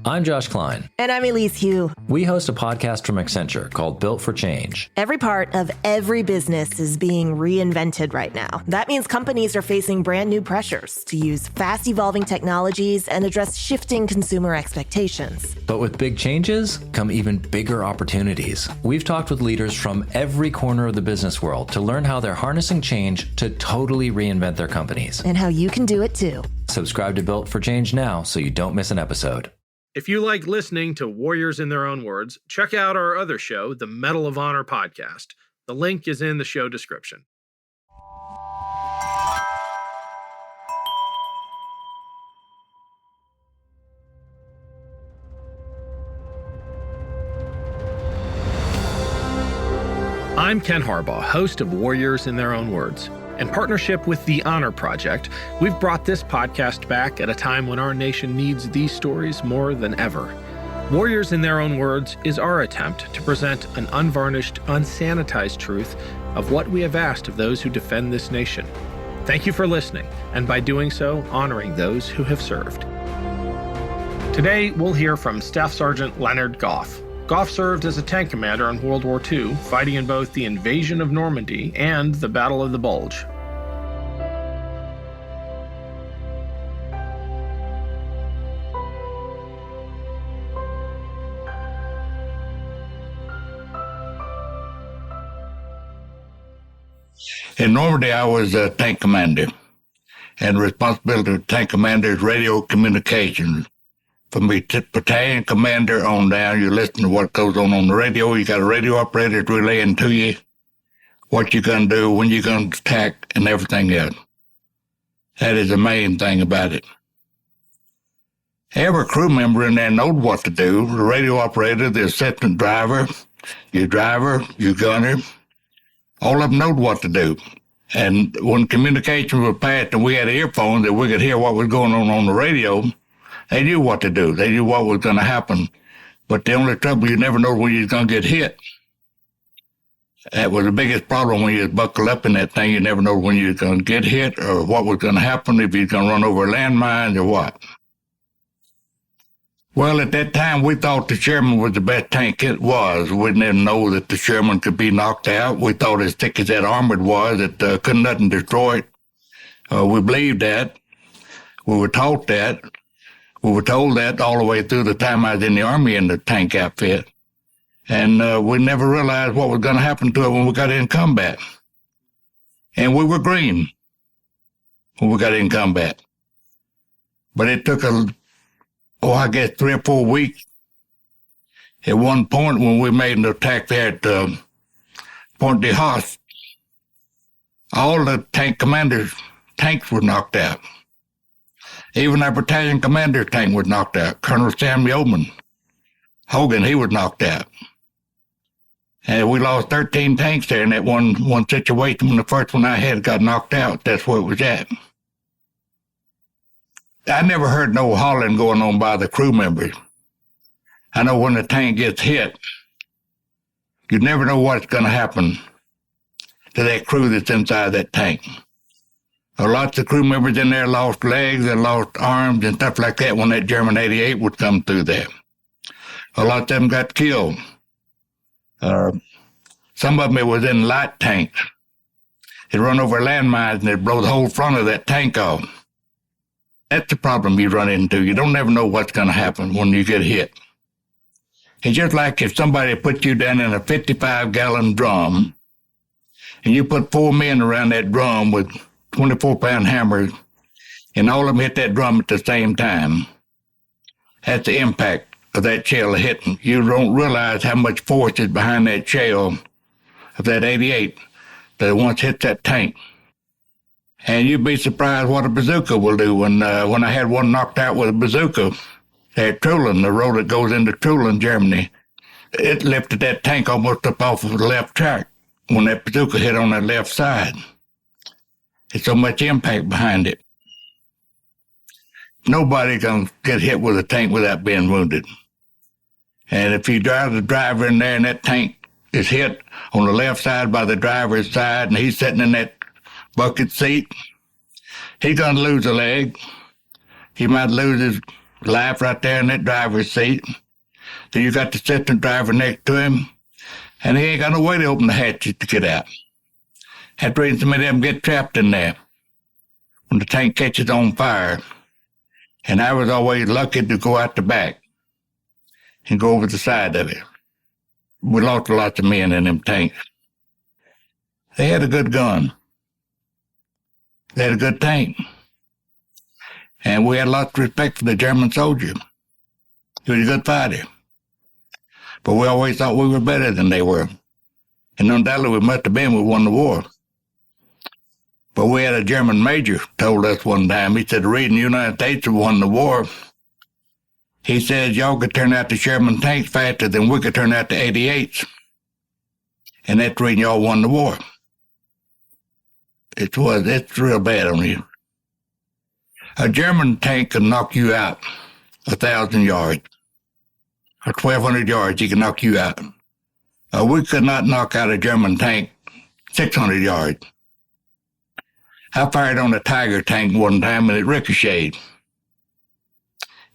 I'm Josh Klein. And I'm Elise Hugh. We host a podcast from Accenture called Built for Change. Every part of every business is being reinvented right now. That means companies are facing brand new pressures to use fast evolving technologies and address shifting consumer expectations. But with big changes come even bigger opportunities. We've talked with leaders from every corner of the business world to learn how they're harnessing change to totally reinvent their companies. And how you can do it too. Subscribe to Built for Change now so you don't miss an episode. If you like listening to Warriors in Their Own Words, check out our other show, the Medal of Honor podcast. The link is in the show description. I'm Ken Harbaugh, host of Warriors in Their Own Words. In partnership with the Honor Project, we've brought this podcast back at a time when our nation needs these stories more than ever. Warriors in Their Own Words is our attempt to present an unvarnished, unsanitized truth of what we have asked of those who defend this nation. Thank you for listening, and by doing so, honoring those who have served. Today, we'll hear from Staff Sergeant Leonard Goff. Goff served as a tank commander in World War II, fighting in both the Invasion of Normandy and the Battle of the Bulge. In Normandy, I was a tank commander, and responsibility of tank commander is radio communications. From battalion commander on down, you listen to what goes on the radio. You got a radio operator relaying to you what you're going to do, when you're going to attack, and everything else. That is the main thing about it. Every crew member in there knows what to do. The radio operator, the assistant driver, your gunner, all of them know what to do. And when communication was passed and we had earphones that we could hear what was going on the radio, they knew what to do. They knew what was going to happen. But the only trouble, you never know when you're going to get hit. That was the biggest problem when you buckle up in that thing. You never know when you're going to get hit or what was going to happen, if you're going to run over landmines or what. Well, at that time, we thought the Sherman was the best tank it was. We didn't know that the Sherman could be knocked out. We thought as thick as that armored was, that couldn't nothing destroy it. We believed that. We were taught that. We were told that all the way through the time I was in the Army in the tank outfit. And we never realized what was going to happen to it when we got in combat. And we were green when we got in combat. But it took I guess 3 or 4 weeks. At one point when we made an attack there at Point de Hosse, all the tank commanders' tanks were knocked out. Even our battalion commander's tank was knocked out. Colonel Sam Hogan, he was knocked out. And we lost 13 tanks there in that one situation. When the first one I had got knocked out, that's where it was at. I never heard no hollering going on by the crew members. I know when the tank gets hit, you never know what's going to happen to that crew that's inside that tank. Lots of crew members in there lost legs and lost arms and stuff like that when that German 88 would come through there. A lot of them got killed. Some of them, it was in light tanks. They'd run over landmines and they'd blow the whole front of that tank off. That's the problem you run into. You don't never know what's going to happen when you get hit. It's just like if somebody put you down in a 55-gallon drum and you put 4 men around that drum with 24-pound hammers, and all of them hit that drum at the same time. That's the impact of that shell hitting. You don't realize how much force is behind that shell of that 88 that once hit that tank. And you'd be surprised what a bazooka will do. When I had one knocked out with a bazooka at Trulin, the road that goes into Trulin, Germany, it lifted that tank almost up off of the left track when that bazooka hit on that left side. There's so much impact behind it. Nobody can get hit with a tank without being wounded. And if you drive the driver in there and that tank is hit on the left side by the driver's side and he's sitting in that bucket seat, he's going to lose a leg. He might lose his life right there in that driver's seat. Then you got the assistant driver next to him, and he ain't got no way to open the hatches to get out. Had to reason some of them get trapped in there when the tank catches on fire. And I was always lucky to go out the back and go over the side of it. We lost lots of men in them tanks. They had a good gun. They had a good tank. And we had lots of respect for the German soldier. He was a good fighter. But we always thought we were better than they were. And undoubtedly we must have been. We won the war. But we had a German major told us one time, he said, the reason the United States won the war, he says, y'all could turn out the Sherman tanks faster than we could turn out the 88s. And that's the reason y'all won the war. It's real bad on you. A German tank can knock you out 1,000 yards. Or 1,200 yards, he can knock you out. We could not knock out a German tank 600 yards. I fired on a Tiger tank one time and it ricocheted.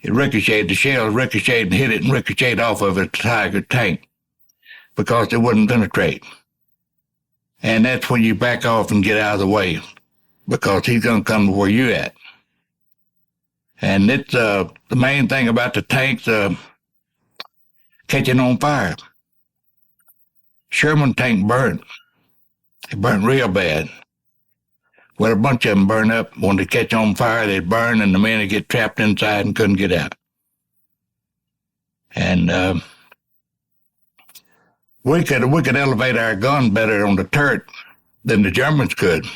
The shells ricocheted and hit it and ricocheted off of a Tiger tank because it wouldn't penetrate. And that's when you back off and get out of the way because he's going to come to where you're at. And it's the main thing about the tanks catching on fire. Sherman tank burnt. It burnt real bad. Well, a bunch of them burn up. When they catch on fire, they'd burn, and the men would get trapped inside and couldn't get out. And we could elevate our gun better on the turret than the Germans could.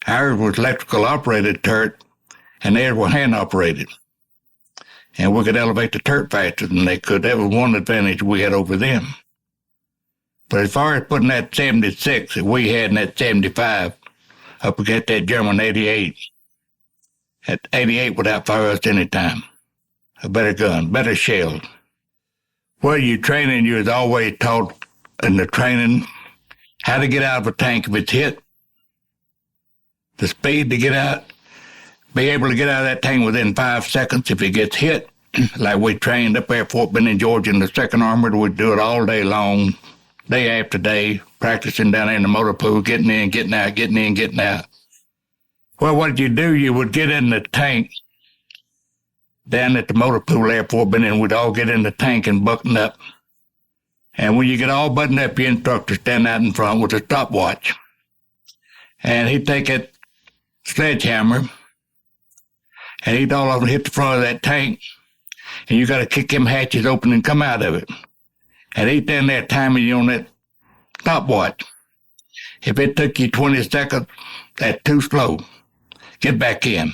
Ours was electrical operated turret, and theirs were hand operated. And we could elevate the turret faster than they could. That was one advantage we had over them. But as far as putting that 76 that we had in that 75 up against that German 88, that 88 would outfire us any time. A better gun, better shells. Well, you training, you was always taught in the training how to get out of a tank if it's hit, the speed to get out, be able to get out of that tank within 5 seconds if it gets hit. Like we trained up there at Fort Benning, Georgia in the 2nd Armored, we'd do it all day long, day after day, practicing down there in the motor pool, getting in, getting out, getting in, getting out. Well, what did you do? You would get in the tank down at the motor pool there at Fort Benning, we'd all get in the tank and button up. And when you get all buttoned up, your instructor stand out in front with a stopwatch. And he'd take that sledgehammer, and he'd all over hit the front of that tank, and you got to kick them hatches open and come out of it. And he'd stand there timing you on that stopwatch. If it took you 20 seconds, that's too slow. Get back in.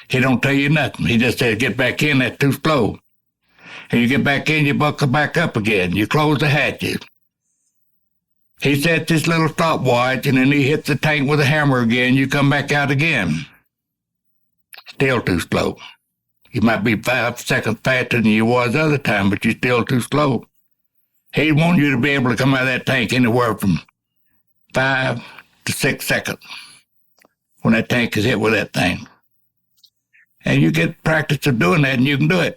He don't tell you nothing. He just says, get back in, that's too slow. And you get back in, you buckle back up again. You close the hatches. He sets this little stopwatch, and then he hits the tank with a hammer again. You come back out again. Still too slow. You might be 5 seconds faster than you was the other time, but you're still too slow. He want you to be able to come out of that tank anywhere from 5 to 6 seconds when that tank is hit with that thing. And you get practice of doing that, and you can do it.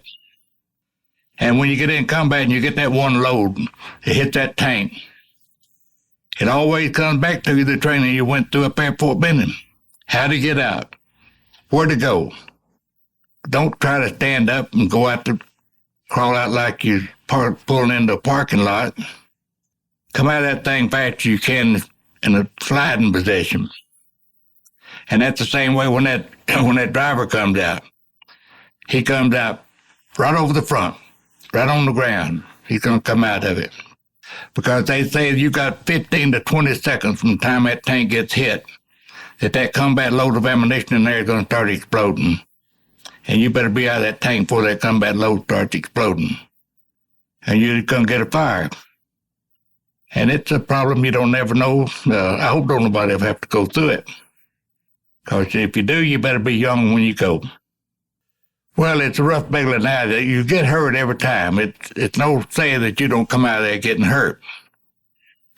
And when you get in combat and you get that one load, it hits that tank, it always comes back to you, the training you went through up there at Fort Benning. How to get out, where to go. Don't try to stand up and go out to crawl out like you're pulling into a parking lot. Come out of that thing fast as you can in a sliding position. And that's the same way when that driver comes out. He comes out right over the front, right on the ground. He's going to come out of it. Because they say you got 15 to 20 seconds from the time that tank gets hit, that combat load of ammunition in there is going to start exploding. And you better be out of that tank before that combat load starts exploding. And you're going to get a fire. And it's a problem you don't ever know. I hope don't nobody ever have to go through it. Because if you do, you better be young when you go. Well, it's a rough battling now. You get hurt every time. It's no saying that you don't come out of there getting hurt.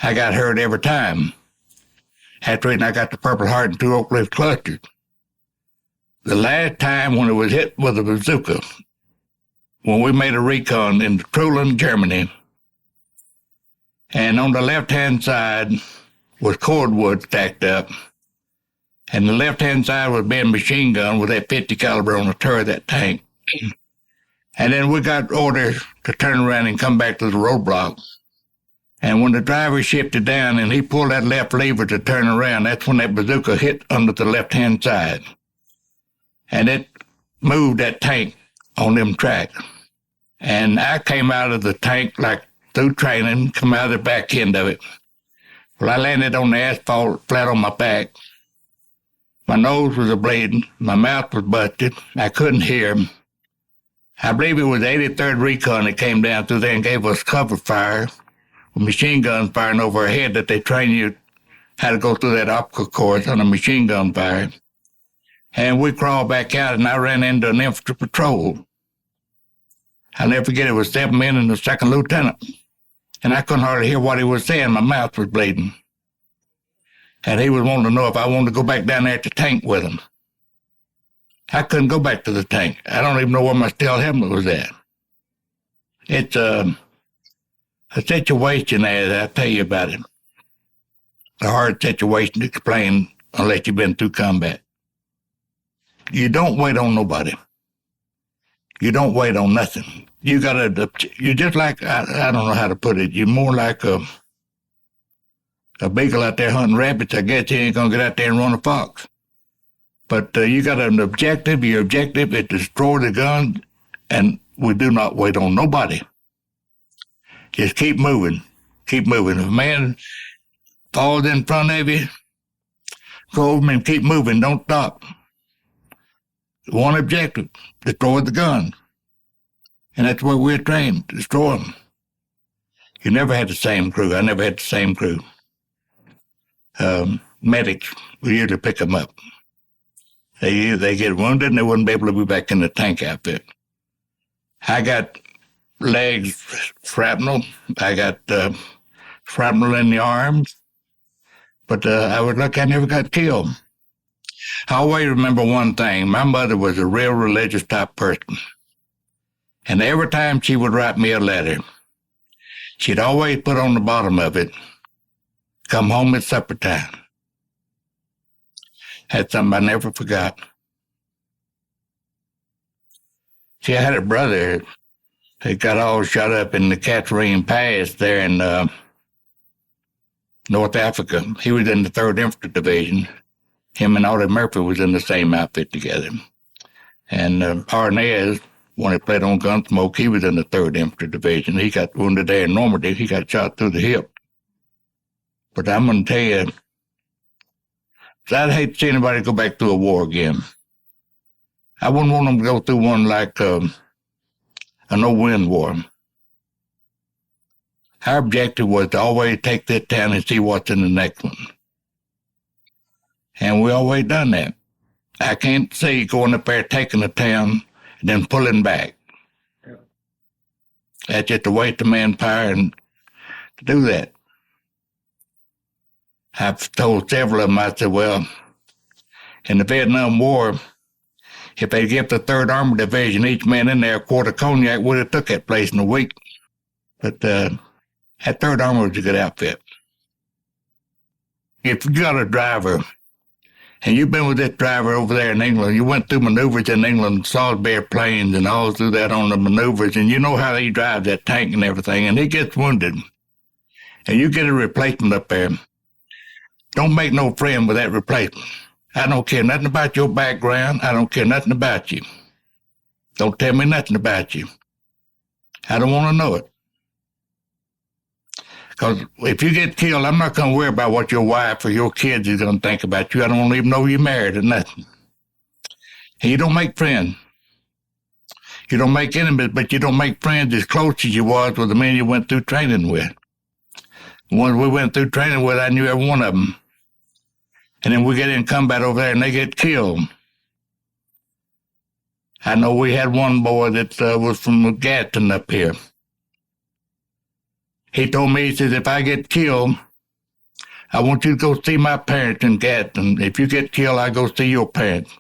I got hurt every time. After it, I got the Purple Heart and 2 Oak Leaf clusters. the last time when it was hit with a bazooka, when we made a recon in Trulin, Germany, and on the left-hand side was cordwood stacked up, and the left-hand side was being machine gunned with that 50 caliber on the turret of that tank. And then we got orders to turn around and come back to the roadblock. And when the driver shifted down and he pulled that left lever to turn around, that's when that bazooka hit under the left-hand side. And it moved that tank on them tracks. And I came out of the tank like through training, come out of the back end of it. Well, I landed on the asphalt flat on my back. My nose was bleeding. My mouth was busted. I couldn't hear. I believe it was the 83rd Recon that came down through there and gave us cover fire with machine guns firing over our head that they train you how to go through that optical course on a machine gun fire. And we crawled back out, and I ran into an infantry patrol. I'll never forget, it was 7 men and a second lieutenant. And I couldn't hardly hear what he was saying. My mouth was bleeding. And he was wanting to know if I wanted to go back down there at the tank with him. I couldn't go back to the tank. I don't even know where my steel helmet was at. It's a situation there that I'll tell you about it. A hard situation to explain unless you've been through combat. You don't wait on nobody. You don't wait on nothing. You're just like, I don't know how to put it, you're more like a beagle out there hunting rabbits. I guess he ain't going to get out there and run a fox. But you got an objective. Your objective is to destroy the gun, and we do not wait on nobody. Just keep moving. Keep moving. If a man falls in front of you, go over him and keep moving. Don't stop. One objective, destroy the gun. And that's where we're trained, to destroy them. You never had the same crew. I never had the same crew. Medics, we usually pick them up. They get wounded and they wouldn't be able to be back in the tank outfit. I got legs shrapnel. I got shrapnel in the arms. But I was lucky I never got killed. I always remember one thing. My mother was a real religious type person. And every time she would write me a letter, she'd always put on the bottom of it, "Come home at supper time." That's something I never forgot. See, I had a brother that got all shot up in the Catherine Pass there in North Africa. He was in the 3rd Infantry Division. Him and Artie Murphy was in the same outfit together. And Arnez, when he played on Gunsmoke, he was in the 3rd Infantry Division. He got wounded there in Normandy. He got shot through the hip. But I'm going to tell you, I'd hate to see anybody go back through a war again. I wouldn't want them to go through one like a no-win war. Our objective was to always take this town and see what's in the next one. And we always done that. I can't see going up there, taking a town, and then pulling back. Yeah. That's just a waste of manpower and to do that. I've told several of them, I said, well, in the Vietnam War, if they give the 3rd Armored Division each man in there a quart of cognac, would have took that place in a week. But that 3rd Armored was a good outfit. If you got a driver, and you've been with this driver over there in England, you went through maneuvers in England, Salisbury Plains, and all through that on the maneuvers, and you know how he drives that tank and everything, and he gets wounded, and you get a replacement up there. Don't make no friend with that replacement. I don't care nothing about your background. I don't care nothing about you. Don't tell me nothing about you. I don't want to know it. Because if you get killed, I'm not going to worry about what your wife or your kids is going to think about you. I don't even know you're married or nothing. And you don't make friends. You don't make enemies, but you don't make friends as close as you was with the men you went through training with. The ones we went through training with, I knew every one of them. And then we get in combat over there and they get killed. I know we had one boy that was from Gadsden up here. He told me, he says, if I get killed, I want you to go see my parents in Gadsden. If you get killed, I go see your parents.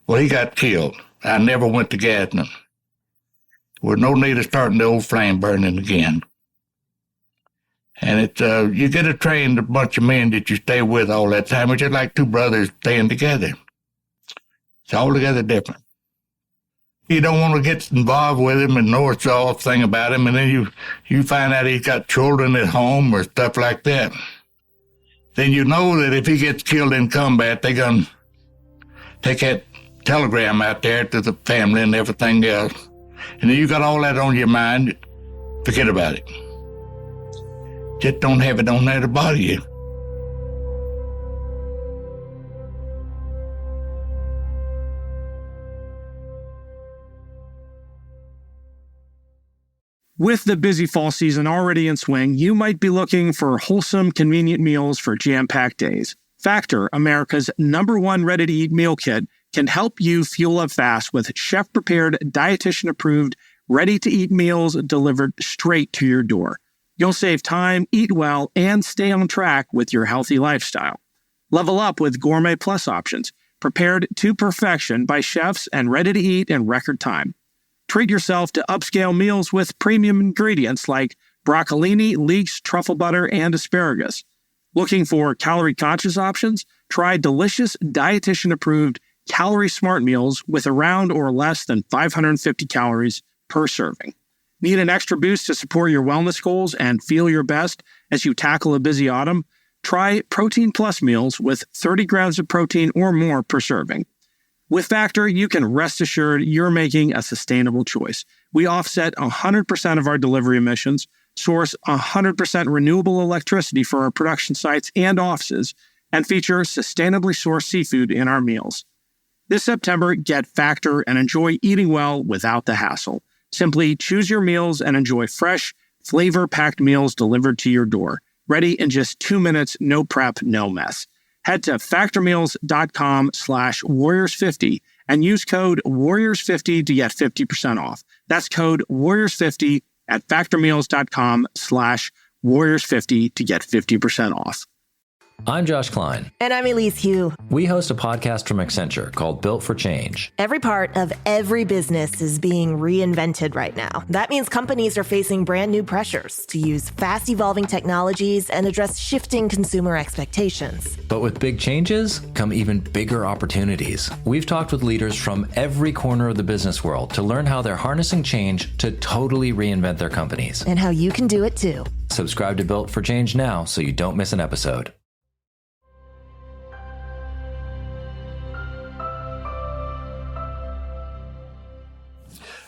Well, he got killed. I never went to Gadsden. With no need of starting the old flame burning again. And it's you get a trained bunch of men that you stay with all that time. It's just like two brothers staying together. It's altogether different. You don't want to get involved with him and know it's all thing about him, and then you find out he's got children at home or stuff like that. Then you know that if he gets killed in combat, they're going to take that telegram out there to the family and everything else. And then you got all that on your mind, forget about it. Just don't have it on there to bother you. With the busy fall season already in swing, you might be looking for wholesome, convenient meals for jam-packed days. Factor, America's #1 ready-to-eat meal kit, can help you fuel up fast with chef-prepared, dietitian-approved, ready-to-eat meals delivered straight to your door. You'll save time, eat well, and stay on track with your healthy lifestyle. Level up with Gourmet Plus options, prepared to perfection by chefs and ready to eat in record time. Treat yourself to upscale meals with premium ingredients like broccolini, leeks, truffle butter, and asparagus. Looking for calorie-conscious options? Try delicious, dietitian-approved, calorie-smart meals with around or less than 550 calories per serving. Need an extra boost to support your wellness goals and feel your best as you tackle a busy autumn? Try Protein Plus meals with 30 grams of protein or more per serving. With Factor, you can rest assured you're making a sustainable choice. We offset 100% of our delivery emissions, source 100% renewable electricity for our production sites and offices, and feature sustainably sourced seafood in our meals. This September, get Factor and enjoy eating well without the hassle. Simply choose your meals and enjoy fresh, flavor-packed meals delivered to your door. Ready in just 2 minutes, no prep, no mess. Head to factormeals.com/warriors50 and use code warriors50 to get 50% off. That's code warriors50 at factormeals.com/warriors50 to get 50% off. I'm Josh Klein. And I'm Elise Hu. We host a podcast from Accenture called Built for Change. Every part of every business is being reinvented right now. That means companies are facing brand new pressures to use fast evolving technologies and address shifting consumer expectations. But with big changes come even bigger opportunities. We've talked with leaders from every corner of the business world to learn how they're harnessing change to totally reinvent their companies. And how you can do it too. Subscribe to Built for Change now so you don't miss an episode.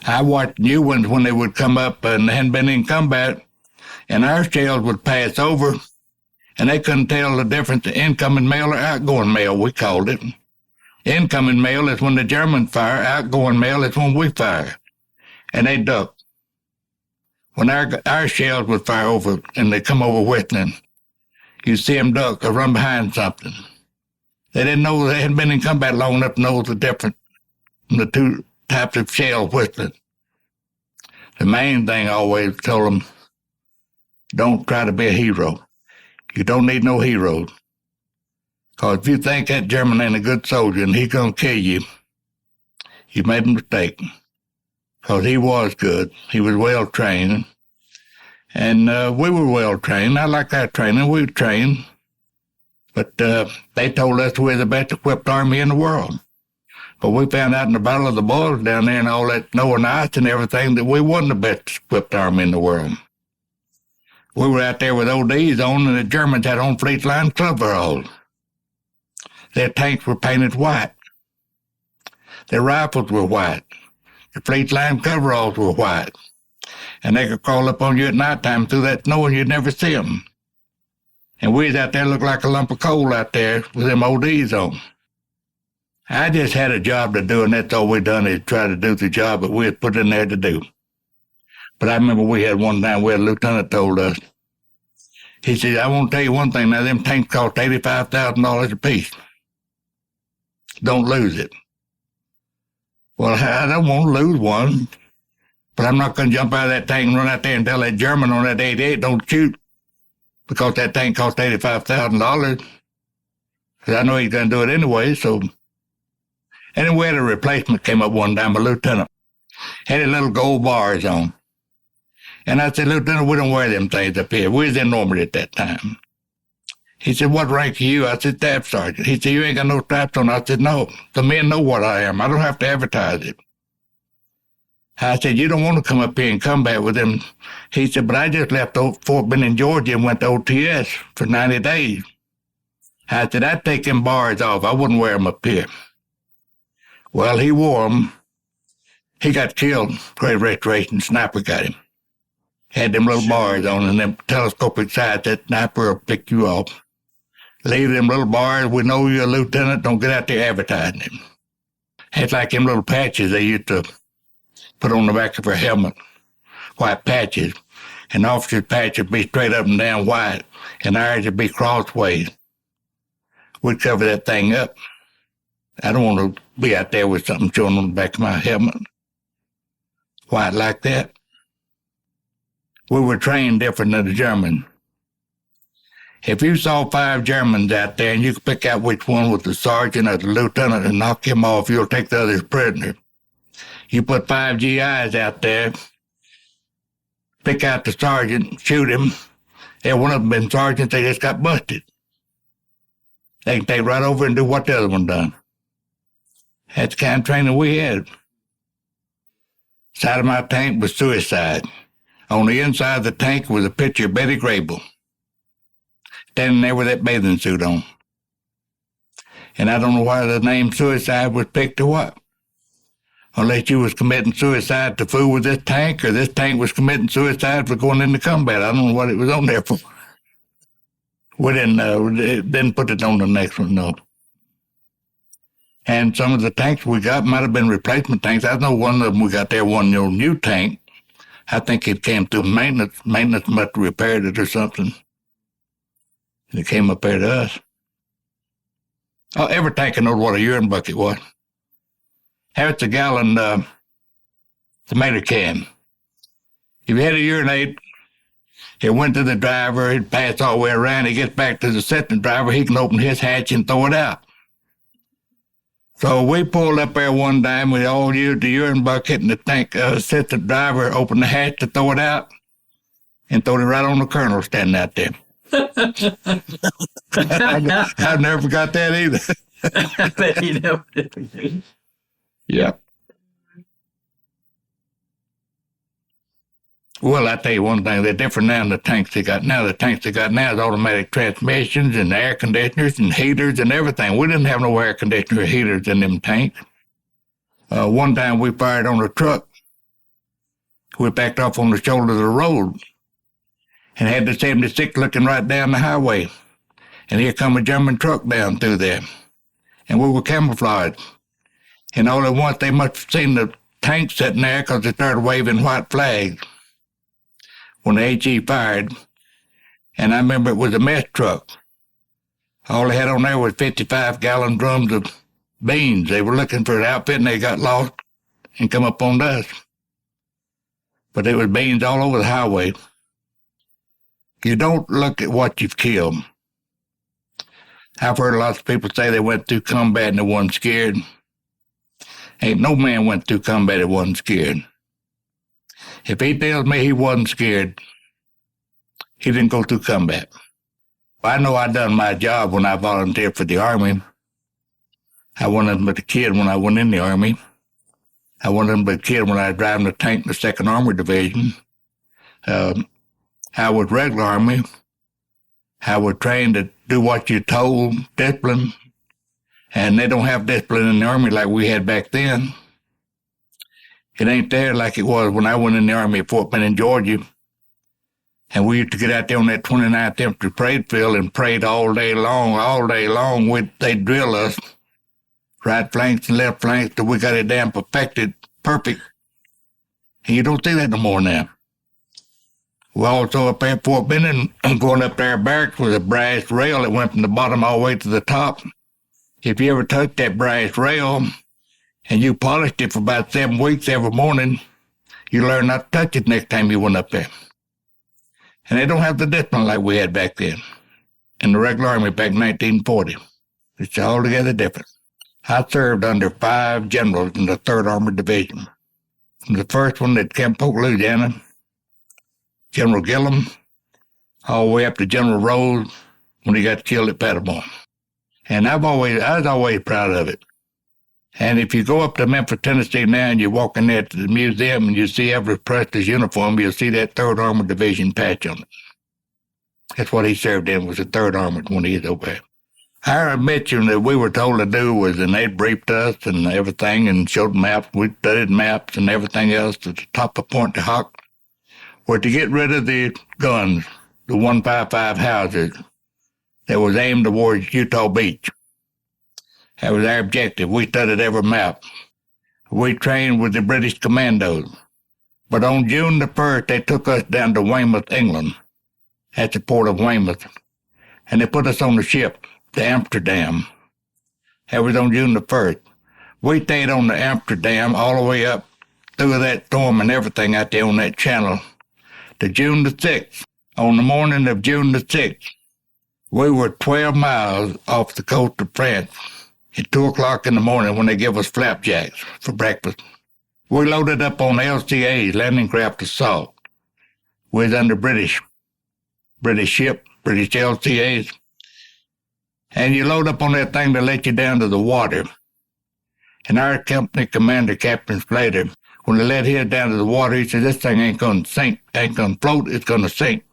I watched new ones when they would come up and hadn't been in combat, and our shells would pass over, and they couldn't tell the difference in incoming mail or outgoing mail, we called it. Incoming mail is when the Germans fire, outgoing mail is when we fire, and they duck. When our shells would fire over and they come over whistling, you see them duck or run behind something. They didn't know, they hadn't been in combat long enough to know the difference from the two types of shell whistling. The main thing I always told them, don't try to be a hero. You don't need no heroes. Because if you think that German ain't a good soldier and he's going to kill you, you made a mistake. Because he was good. He was well trained. And we were well trained. I liked our training. We were trained. But they told us we were the best equipped army in the world. But we found out in the Battle of the Bulge down there and all that snow and ice and everything that we wasn't the best equipped army in the world. We were out there with ODs on, and the Germans had on fleet line coveralls. Their tanks were painted white. Their rifles were white. The fleet line coveralls were white. And they could crawl up on you at nighttime through that snow and you'd never see them. And we was out there looked like a lump of coal out there with them ODs on. I just had a job to do, and that's all we done is try to do the job that we had put in there to do. But I remember we had one time, we had a lieutenant told us, he said, I want to tell you one thing, now them tanks cost $85,000 a piece. Don't lose it. Well, I don't want to lose one, but I'm not going to jump out of that tank and run out there and tell that German on that 88 don't shoot because that tank cost $85,000. Because I know he's going to do it anyway, so And then we had a replacement came up one time, a lieutenant. Had a little gold bars on. And I said, Lieutenant, we don't wear them things up here. We was in Normandy at that time. He said, what rank are you? I said, Staff Sergeant. He said, you ain't got no straps on. I said, no. The men know what I am. I don't have to advertise it. I said, you don't want to come up here and combat with them. He said, but I just left Fort Benning, Georgia and went to OTS for 90 days. I said, I'd take them bars off. I wouldn't wear them up here. Well, he wore them. He got killed. Great Restoration. Sniper got him. Had them little bars on and them telescopic sights. That sniper will pick you off. Leave them little bars. We know you're a lieutenant. Don't get out there advertising them. It's like them little patches they used to put on the back of her helmet. White patches. An officer's patch would be straight up and down white, and ours would be crossways. We'd cover that thing up. I don't want to be out there with something showing on the back of my helmet. White like that. We were trained different than the Germans. If you saw 5 Germans out there and you could pick out which one was the sergeant or the lieutenant and knock him off, you'll take the others prisoner. You put 5 GIs out there, pick out the sergeant, shoot him. Every one of them been sergeants, they just got busted. They can take right over and do what the other one done. That's the kind of training we had. Side of my tank was suicide. On the inside of the tank was a picture of Betty Grable, standing there with that bathing suit on. And I don't know why the name suicide was picked or what. Unless you was committing suicide to fool with this tank, or this tank was committing suicide for going into combat. I don't know what it was on there for. We didn't put it on the next one, no. And some of the tanks we got might have been replacement tanks. I know one of them we got there, one new tank. I think it came through maintenance. Maintenance must have repaired it or something. And it came up there to us. Oh, every tanker knows what a urine bucket was. It's a gallon tomato can. If you had to urinate, it went to the driver, it passed all the way around, it gets back to the second driver, he can open his hatch and throw it out. So we pulled up there one time, we all used the urine bucket and the tank assistant driver opened the hatch to throw it out and throw it right on the colonel standing out there. I've never forgot that either. I bet you never did. Yeah. Well, I tell you one thing, they're different now than the tanks they got now. The tanks they got now is automatic transmissions and air conditioners and heaters and everything. We didn't have no air conditioner or heaters in them tanks. One time we fired on a truck. We backed off on the shoulder of the road and had the 76 looking right down the highway. And here come a German truck down through there. And we were camouflaged. And all at once they must have seen the tank sitting there because they started waving white flags when the HE fired. And I remember it was a mess truck. All they had on there was 55-gallon drums of beans. They were looking for an outfit and they got lost and come up on us. But there was beans all over the highway. You don't look at what you've killed. I've heard lots of people say they went through combat and they wasn't scared. Ain't no man went through combat that wasn't scared. If he tells me he wasn't scared, he didn't go through combat. I know I done my job when I volunteered for the Army. I wasn't but a kid when I went in the Army. I wasn't but a kid when I was driving the tank in the 2nd Armored Division. I was regular Army. I was trained to do what you're told, discipline. And they don't have discipline in the Army like we had back then. It ain't there like it was when I went in the Army at Fort Benning, Georgia. And we used to get out there on that 29th Infantry parade field and parade all day long. All day long, they'd drill us, right flanks and left flanks, till we got it damn perfected, perfect. And you don't see that no more now. We also up there at Fort Benning, going up there barracks with a brass rail that went from the bottom all the way to the top. If you ever touched that brass rail and you polished it for about 7 weeks every morning, you learn not to touch it next time you went up there. And they don't have the discipline like we had back then in the regular Army back in 1940. It's altogether different. I served under 5 generals in the 3rd Armored Division. From the first one at Camp Polk, Louisiana, General Gillum, all the way up to General Rose when he got killed at Paderborn. And I was always proud of it. And if you go up to Memphis, Tennessee now and you walk in there to the museum and you see Elvis Presley's uniform, you'll see that 3rd Armored Division patch on it. That's what he served in, was the 3rd Armored when he was over there. Our mission that we were told to do was, and they briefed us and everything and showed maps. We studied maps and everything else at the top of Point de Hoc, were to get rid of the guns, the 155 houses that was aimed towards Utah Beach. That was our objective. We studied every map. We trained with the British commandos. But on June the 1st, they took us down to Weymouth, England, at the port of Weymouth, and they put us on the ship to Amsterdam. That was on June the 1st. We stayed on the Amsterdam all the way up through that storm and everything out there on that channel to June the 6th. On the morning of June the 6th, we were 12 miles off the coast of France at 2 o'clock in the morning when they give us flapjacks for breakfast. We loaded up on LCAs, landing craft assault. We was under British ship, British LCAs. And you load up on that thing to let you down to the water. And our company commander, Captain Slater, when they let his down to the water, he said, this thing ain't going to sink, ain't going to float, it's going to sink.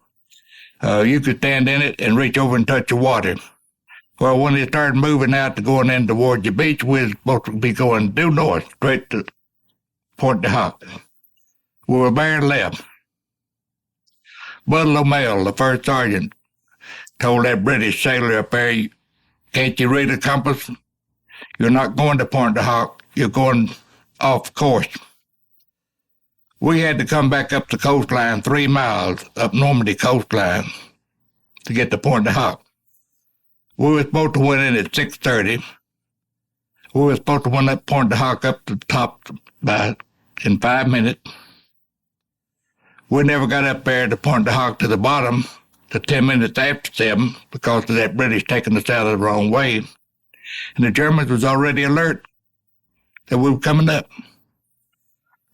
You could stand in it and reach over and touch the water. Well, when they started moving out to going in towards the beach, we were supposed to be going due north, straight to Point de Hoc. We were bare left. Bud Lomel, the first sergeant, told that British sailor up there, can't you read a compass? You're not going to Point de Hoc. You're going off course. We had to come back up the coastline 3 miles up Normandy coastline to get to Point de Hoc. We were supposed to went in at 6:30. We were supposed to went up Point de Hoc up to the top in 5 minutes. We never got up there to Point de Hoc to the bottom to 10 minutes after 7 because of that British taking us out of the wrong way. And the Germans was already alert that we were coming up.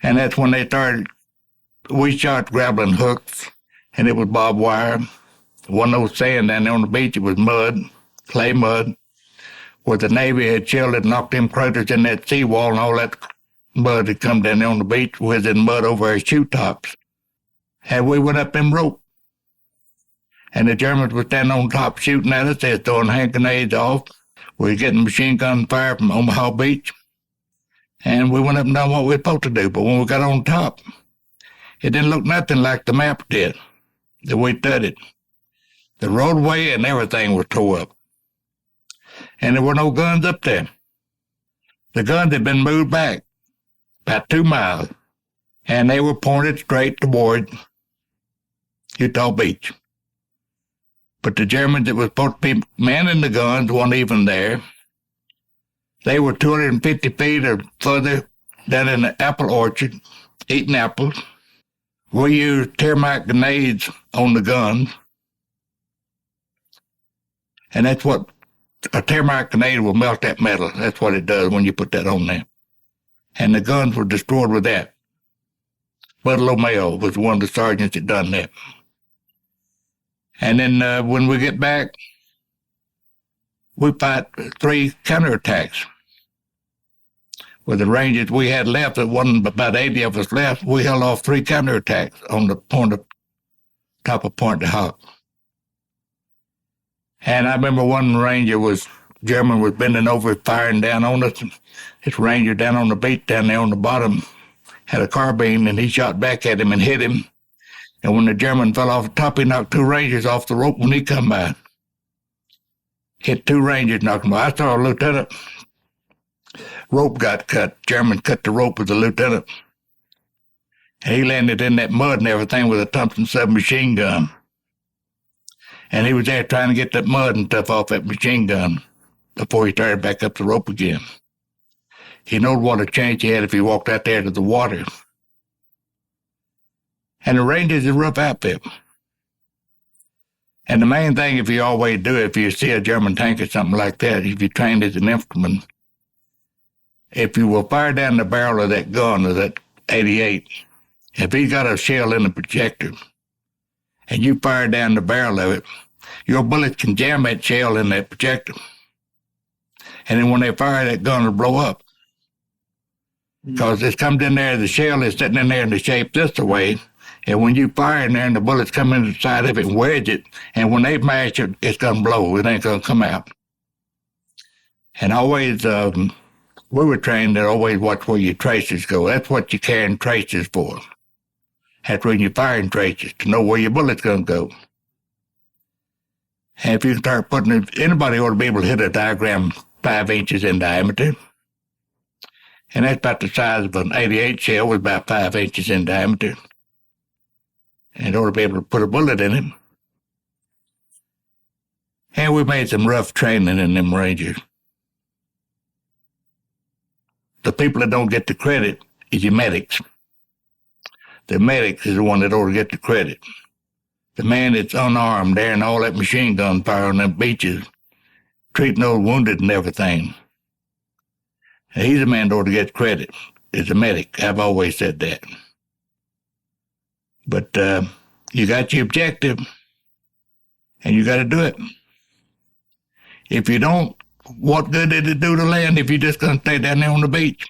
And that's when they started, we shot grappling hooks, and it was barbed wire. There wasn't no sand down there on the beach. It was mud, clay mud, where the Navy had shelled and knocked them craters in that seawall, and all that mud had come down there on the beach with in mud over our shoe tops. And we went up them rope. And the Germans were standing on top shooting at us. They were throwing hand grenades off. We were getting machine gun fire from Omaha Beach. And we went up and done what we were supposed to do. But when we got on top, it didn't look nothing like the map did that we studied. The roadway and everything was tore up. And there were no guns up there. The guns had been moved back about 2 miles. And they were pointed straight toward Utah Beach. But the Germans that were supposed to be manning the guns weren't even there. They were 250 feet or further down in the apple orchard, eating apples. We used termite grenades on the guns. And that's what a termite grenade will melt that metal. That's what it does when you put that on there. And the guns were destroyed with that. Bud Lomel was one of the sergeants that done that. And then when we get back, we fight 3 counterattacks. With the Rangers we had left, there wasn't about 80 of us left, we held off 3 counterattacks on the top of Point de Hoc. And I remember one German was bending over, firing down on us. This Ranger down on the beach down there on the bottom had a carbine, and he shot back at him and hit him. And when the German fell off the top, he knocked 2 Rangers off the rope when he come by. Hit 2 Rangers, knocked them by. I saw a lieutenant. Rope got cut. German cut the rope with the lieutenant. And he landed in that mud and everything with a Thompson submachine gun. And he was there trying to get that mud and stuff off that machine gun before he started back up the rope again. He knowed what a chance he had if he walked out there to the water. And the Rangers is a rough outfit. And the main thing, if you always do it, if you see a German tank or something like that, if you trained as an instrument, if you will fire down the barrel of that gun, of that 88, if he's got a shell in the projector, and you fire down the barrel of it, your bullet can jam that shell in that projector. And then when they fire, that gun will blow up. Because it comes in there, the shell is sitting in there in the shape this way, and when you fire in there and the bullets come inside of it and wedge it, and when they mash it, it's going to blow. It ain't going to come out. And always, we were trained to always watch where your traces go. That's what you're carrying traces for. That's when you're firing traces, to know where your bullet's going to go. And if you start putting it, anybody ought to be able to hit a diagram 5 inches in diameter. And that's about the size of an 88 shell, was about 5 inches in diameter. And ought to be able to put a bullet in it. And we made some rough training in them Rangers. The people that don't get the credit is your medics. The medics is the one that ought to get the credit. The man that's unarmed there and all that machine gun fire on them beaches, treating those wounded and everything. And he's the man that ought to get credit. Is the medic. I've always said that. But you got your objective, and you got to do it. If you don't, what good did it do to land if you're just going to stay down there on the beach?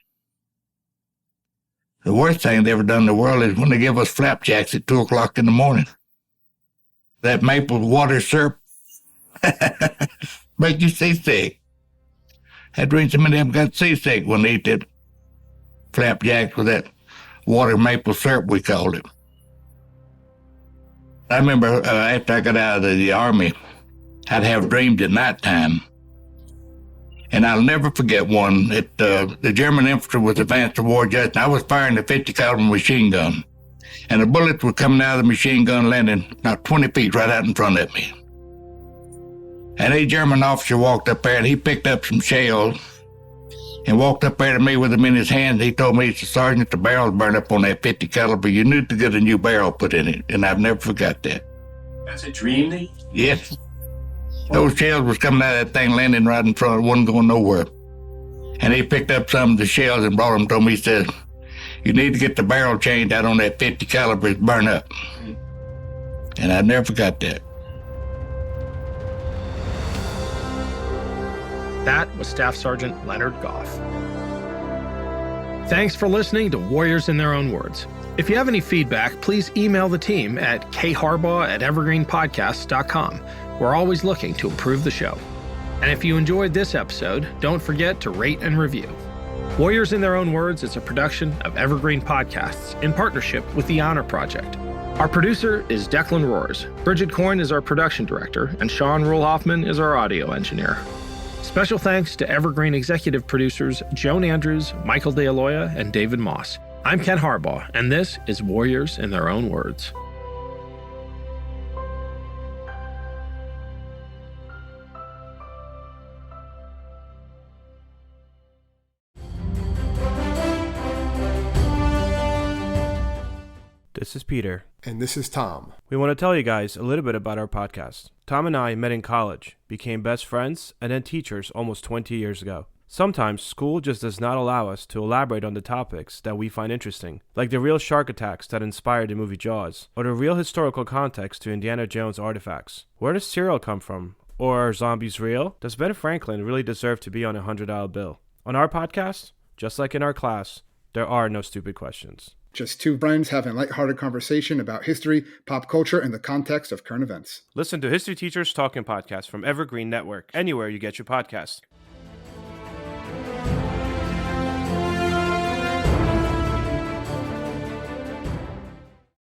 The worst thing they ever done in the world is when they give us flapjacks at 2 o'clock in the morning. That maple water syrup make you seasick. That reason some of them got seasick when they eat that flapjacks with that water maple syrup, we called it. I remember after I got out of the Army, I'd have dreams at nighttime. And I'll never forget one. The German infantry was advanced to war just, and I was firing the 50 caliber machine gun. And the bullets were coming out of the machine gun, landing not 20 feet right out in front of me. And a German officer walked up there, and he picked up some shells and walked up there to me with them in his hand. He told me, he said, "Sergeant, the barrel's burned up on that 50 caliber. You need to get a new barrel put in it." And I've never forgot that. That's a dream, Nate? Yes. Those shells was coming out of that thing, landing right in front, wasn't going nowhere. And he picked up some of the shells and brought them to me. He said, "You need to get the barrel changed out on that 50 caliber. It's burned up." And I never forgot that. That was Staff Sergeant Leonard Goff. Thanks for listening to Warriors in Their Own Words. If you have any feedback, please email the team at kharbaugh@evergreenpodcasts.com. We're always looking to improve the show. And if you enjoyed this episode, don't forget to rate and review. Warriors in Their Own Words is a production of Evergreen Podcasts in partnership with the Honor Project. Our producer is Declan Roars. Bridget Coyne is our production director, and Sean Rule-Hoffman is our audio engineer. Special thanks to Evergreen executive producers Joan Andrews, Michael DeAloya, and David Moss. I'm Ken Harbaugh, and this is Warriors in Their Own Words. This is Peter. And this is Tom. We want to tell you guys a little bit about our podcast. Tom and I met in college, became best friends, and then teachers almost 20 years ago. Sometimes school just does not allow us to elaborate on the topics that we find interesting, like the real shark attacks that inspired the movie Jaws, or the real historical context to Indiana Jones artifacts. Where does cereal come from? Or are zombies real? Does Ben Franklin really deserve to be on a $100 bill? On our podcast, just like in our class, there are no stupid questions. Just two friends having a lighthearted conversation about history, pop culture, and the context of current events. Listen to History Teachers Talking Podcast from Evergreen Network, anywhere you get your podcasts.